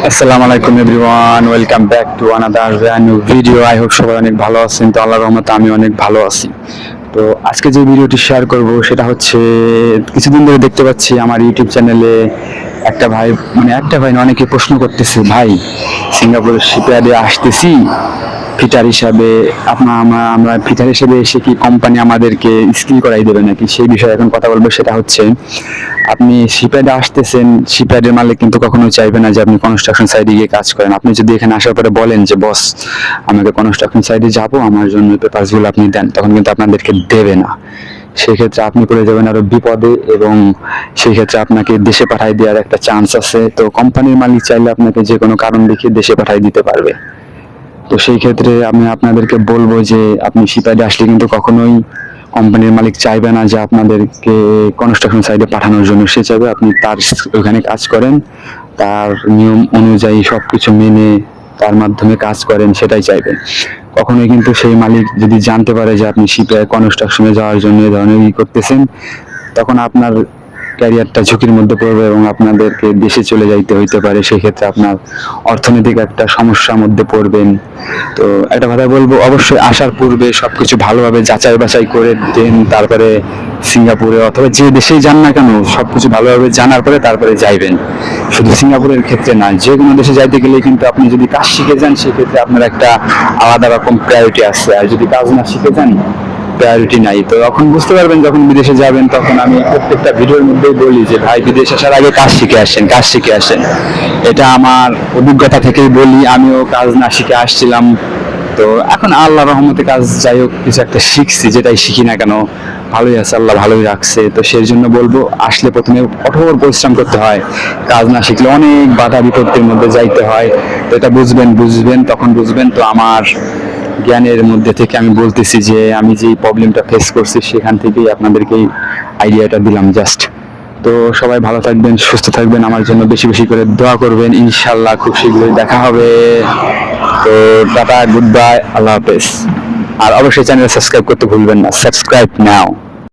আসসালামু আলাইকুম everyone, welcome back to another brand new video. I hope সবাই অনেক ভালো আছেন। তো আল্লাহর রহমতে আমি অনেক ভালো আছি। তো আজকে যে ভিডিওটি শেয়ার করব সেটা হচ্ছে, কিছুদিন ধরে দেখতে পাচ্ছি আমার ইউটিউব চ্যানেলে একটা ভাই অনেকে প্রশ্ন করতেছে, ভাই সিঙ্গাপুরের শিপইয়ার্ডে আসতেছি ফিটার হিসাবে, আমরা ফিটার হিসেবে এসে কি কোম্পানি আমাদেরকে স্কিল করাই দেবে নাকি, সেই বিষয়ে এখন কথা বলবো। সেটা হচ্ছে, আপনি শিপইয়ার্ডে আসতেছেন, শিপইয়ার্ডের মালিক কিন্তু কখনোই চাইবে না যে আপনি কনস্ট্রাকশন সাইডে গিয়ে কাজ করেন। আপনি যদি এখানে আসার পরে বলেন যে বস আমাকে কনস্ট্রাকশন সাইডে যাবো, আমার জন্য পেপারসগুলো আপনি দেন, তখন কিন্তু আপনাদেরকে দেবে না। সেই ক্ষেত্রে আপনি পড়ে যাবেন আরো বিপদে, এবং সেই ক্ষেত্রে আপনাকে দেশে পাঠাই দেওয়ার একটা চান্স আছে। তো কোম্পানির মালিক চাইলে আপনাকে যে কোনো কারণ দেখিয়ে দেশে পাঠাই দিতে পারবে। তো সেই ক্ষেত্রে আমি আপনাদেরকে বলবো যে আপনি শিপইয়ার্ডে আসলে কিন্তু কখনোই কোম্পানির মালিক চাইবে না যে আপনাদেরকে কনস্ট্রাকশন সাইডে পাঠানোর জন্য। সে চাইবে আপনি তার ওইখানে কাজ করেন, তার নিয়ম অনুযায়ী সবকিছু মেনে তার মাধ্যমে কাজ করেন, সেটাই চাইবে। কখনোই কিন্তু সেই মালিক যদি জানতে পারে যে আপনি শিপইয়ার্ড কনস্ট্রাকশনে যাওয়ার জন্য এই ধরনের করতেছেন, তখন আপনার ক্যারিয়ারটা ঝুঁকির মধ্যে পড়বে এবং আপনাদেরকে দেশে চলে যাইতে হইতে পারে। সেক্ষেত্রে আপনার অর্থনৈতিক একটা সমস্যার মধ্যে পড়বেন। তো একটা কথা বলবো, অবশ্যই আসার পূর্বে সবকিছু ভালোভাবে যাচাই বাছাই করে দেন, তারপরে সিঙ্গাপুরে অথবা যে দেশেই যান না কেন সবকিছু ভালোভাবে জানার পরে তারপরে যাইবেন। শুধু সিঙ্গাপুরের ক্ষেত্রে না, যে কোনো দেশে যাইতে গেলে কিন্তু আপনি যদি কাজ শিখে যান, সেক্ষেত্রে আপনার একটা আলাদা রকম প্রায়োরিটি আছে। আর যদি কাজ না শিখে যান, প্রায়োরিটি নাই। তো তখন বুঝতে পারবেন যখন বিদেশে যাবেন। তখন আমি প্রত্যেকটা ভিডিওর মধ্যেই বলি যে ভাই, বিদেশ আসার আগে কাজ শিখে আসেন, কাজ শিখে আসেন। এটা আমার অভিজ্ঞতা থেকেই বলি, আমিও কাজ না শিখে আসছিলাম। তো এখন আল্লাহ রহমতে কাজ যাই হোক কিছু একটা শিখছি, যেটাই শিখি না কেন ভালোই আছে, আল্লাহ ভালোই রাখছে। তো সেই জন্য বলবো, আসলে প্রথমে কঠোর পরিশ্রম করতে হয়। কাজ না শিখলে অনেক বাধা বিপত্তির মধ্যে যাইতে হয়। তো এটা বুঝবেন তখন বুঝবেন। তো আমার জ্ঞানের মধ্যে থেকে আমি বলতেছি যে আমি যে প্রবলেমটা ফেস করছি সেখান থেকেই আপনাদেরকে আইডিয়াটা দিলাম জাস্ট। তো সবাই ভালো থাকবেন, সুস্থ থাকবেন, আমার জন্য বেশি বেশি করে দোয়া করবেন। ইনশাল্লাহ খুব শীঘ্রই দেখা হবে। তো টাটা, গুড বাই, আল্লাহ হাফেজ। আর অবশ্যই চ্যানেল সাবস্ক্রাইব করতে ভুলবেন না। সাবস্ক্রাইব নাও।